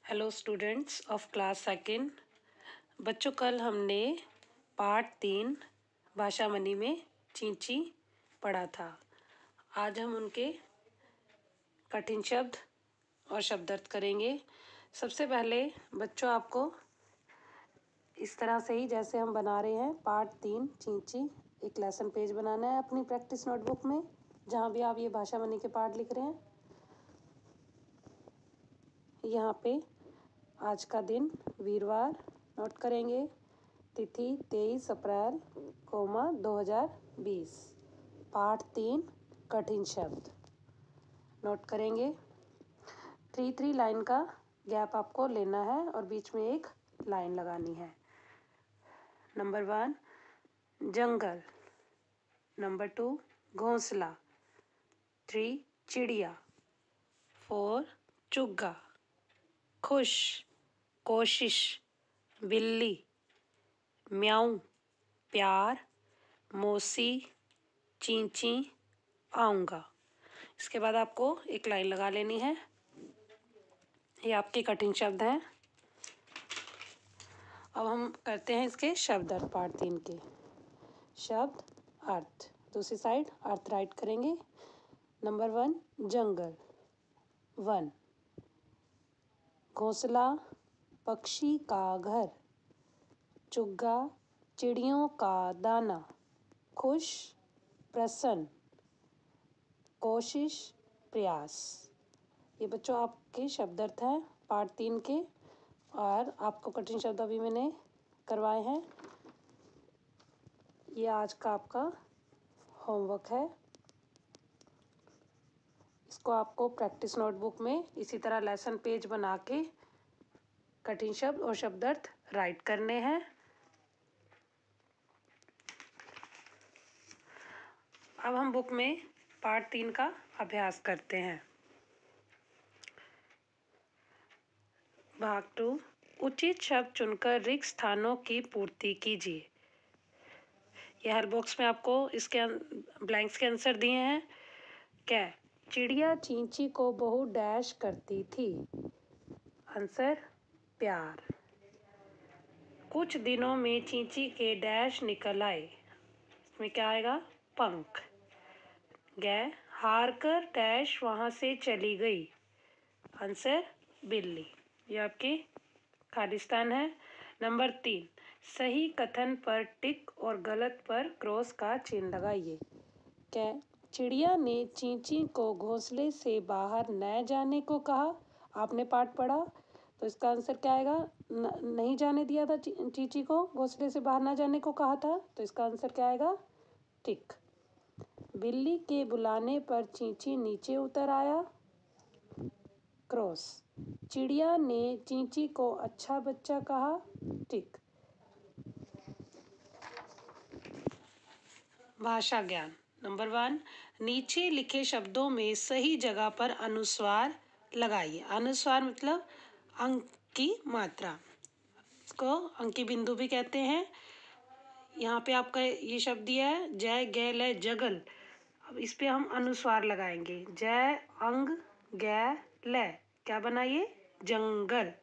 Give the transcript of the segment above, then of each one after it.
Hello students of class second. बच्चों, कल हमने पार्ट 3 भाषा मनी में चींची पढ़ा था। आज हम उनके कठिन शब्द और शब्दार्थ करेंगे। सबसे पहले बच्चों, आपको इस तरह से ही जैसे हम बना रहे हैं पार्ट 3 चींची, एक लेसन पेज बनाना है अपनी प्रैक्टिस नोटबुक में, जहाँ भी आप ये भाषा मनी के पार्ट लिख रहे हैं। यहाँ पे आज का दिन वीरवार नोट करेंगे, तिथि 23 अप्रैल 2020। पाठ 3 कठिन शब्द नोट करेंगे। 3 लाइन का गैप आपको लेना है और बीच में एक लाइन लगानी है। नंबर 1 जंगल, नंबर 2 घोंसला, 3 चिड़िया, 4 चुग्गा, खुश, कोशिश, बिल्ली, म्याऊं, प्यार, मौसी, चींची, आऊँगा। इसके बाद आपको एक लाइन लगा लेनी है। ये आपके कठिन शब्द हैं। अब हम करते हैं इसके शब्द अर्थ पार्ट 3 के। शब्द अर्थ, दूसरी साइड अर्थ राइट करेंगे। नंबर 1 जंगल, 1 घोंसला, पक्षी का घर, चुग्गा, चिड़ियों का दाना, खुश, प्रसन्न, कोशिश, प्रयास। ये बच्चों आपके शब्दार्थ हैं पार्ट 3 के, और आपको कठिन शब्द अभी मैंने करवाए हैं। ये आज का आपका होमवर्क है। इसको आपको प्रैक्टिस नोटबुक में इसी तरह लेसन पेज बना के कठिन शब्द और शब्दार्थ राइट करने हैं। अब हम बुक में पार्ट 3 का अभ्यास करते हैं। भाग 2, उचित शब्द चुनकर रिक्त स्थानों की पूर्ति कीजिए। यह हर बॉक्स में आपको इसके ब्लैंक्स के आंसर दिए हैं। क्या? चिड़िया चींची को बहुत डैश करती थी। आंसर प्यार। कुछ दिनों में चींची के डैश निकल आए। इसमें क्या आएगा? पंख। गै हार कर डैश वहाँ से चली गई। आंसर बिल्ली। ये आपकी खालिस्तान है। नंबर 3 सही कथन पर टिक और गलत पर क्रॉस का चिन्ह लगाइए। क्या? चिड़िया ने चींची को घोंसले से बाहर न जाने को कहा। आपने पाठ पढ़ा तो इसका आंसर क्या आएगा? नहीं जाने दिया था, चींची को घोंसले से बाहर न जाने को कहा था, तो इसका आंसर क्या आएगा? टिक। बिल्ली के बुलाने पर चींची नीचे उतर आया। क्रॉस। चिड़िया ने चींची को अच्छा बच्चा कहा। टिक। भाषा ज्ञान नंबर 1 नीचे लिखे शब्दों में सही जगह पर अनुस्वार लगाइए। अनुस्वार मतलब अंक की मात्रा, इसको अंकी बिंदु भी कहते हैं। यहाँ पे आपका ये शब्द दिया है जय गै ल जगल। अब इस पे हम अनुस्वार लगाएंगे। जय अंग गै ल, क्या बनाइए? जंगल।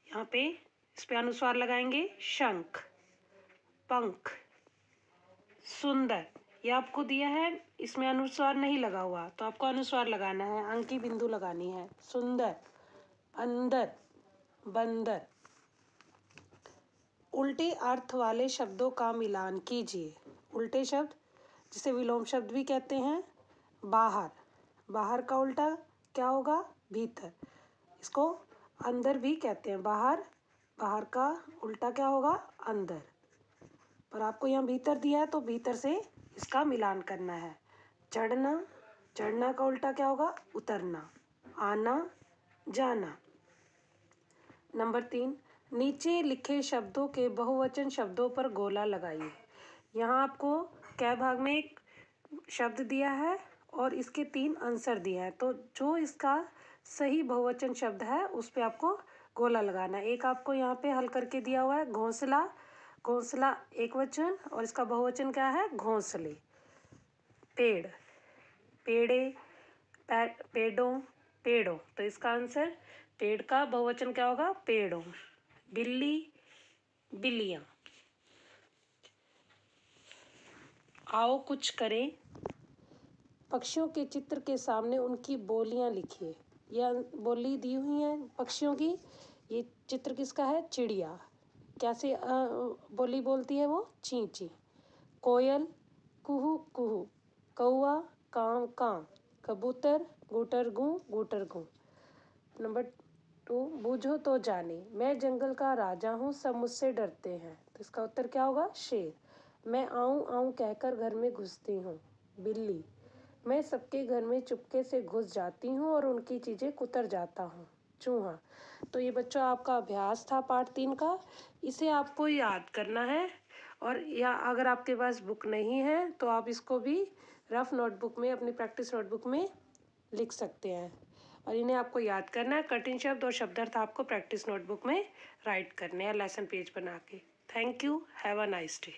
यहाँ पे इस पे अनुस्वार लगाएंगे। शंख, पंख, सुंदर। ये आपको दिया है, इसमें अनुस्वार नहीं लगा हुआ, तो आपको अनुस्वार लगाना है, अंकी बिंदु लगानी है। सुंदर, अंदर, बंदर। उल्टे अर्थ वाले शब्दों का मिलान कीजिए। उल्टे शब्द जिसे विलोम शब्द भी कहते हैं। बाहर, बाहर का उल्टा क्या होगा? भीतर। इसको अंदर भी कहते हैं। बाहर, बाहर का उल्टा क्या होगा? अंदर। पर आपको यहाँ भीतर दिया है तो भीतर से इसका मिलान करना है। चढ़ना, चढ़ना का उल्टा क्या होगा? उतरना। आना, जाना। नंबर 3 नीचे लिखे शब्दों के बहुवचन शब्दों पर गोला लगाइए। यहाँ आपको कै भाग में एक शब्द दिया है और इसके 3 आंसर दिए हैं, तो जो इसका सही बहुवचन शब्द है उस पे आपको गोला लगाना है। एक आपको यहाँ पे हल करके दिया हुआ है घोंसला। घोंसला एक वचन और इसका बहुवचन क्या है? घोंसले। पेड़, पेड़े, पेड़ों, पेड़ों, तो इसका आंसर पेड़ का बहुवचन क्या होगा? पेड़ों। बिल्ली, बिल्लियाँ। आओ कुछ करें, पक्षियों के चित्र के सामने उनकी बोलियां लिखिए। यह बोली दी हुई है पक्षियों की। ये चित्र किसका है? चिड़िया। कैसे बोली बोलती है वो? ची ची। कोयल कुहू कुहू, कौआ काव काव, कबूतर गुटर गूं गुटर गूं। नंबर 2, बूझो तो जाने, मैं जंगल का राजा हूँ, सब मुझसे डरते हैं। तो इसका उत्तर क्या होगा? शेर। मैं आऊँ आऊँ कहकर घर में घुसती हूँ, बिल्ली। मैं सबके घर में चुपके से घुस जाती हूँ और उनकी चीज़ें कुतर जाता हूँ, चूहा। तो ये बच्चों आपका अभ्यास था पार्ट 3 का। इसे आपको याद करना है, और या अगर आपके पास बुक नहीं है तो आप इसको भी रफ नोटबुक में, अपनी प्रैक्टिस नोटबुक में लिख सकते हैं। और इन्हें आपको याद करना है। कठिन शब्द और शब्दार्थ आपको प्रैक्टिस नोटबुक में राइट करने हैं लेसन पेज बना के। Thank you. Have a nice day.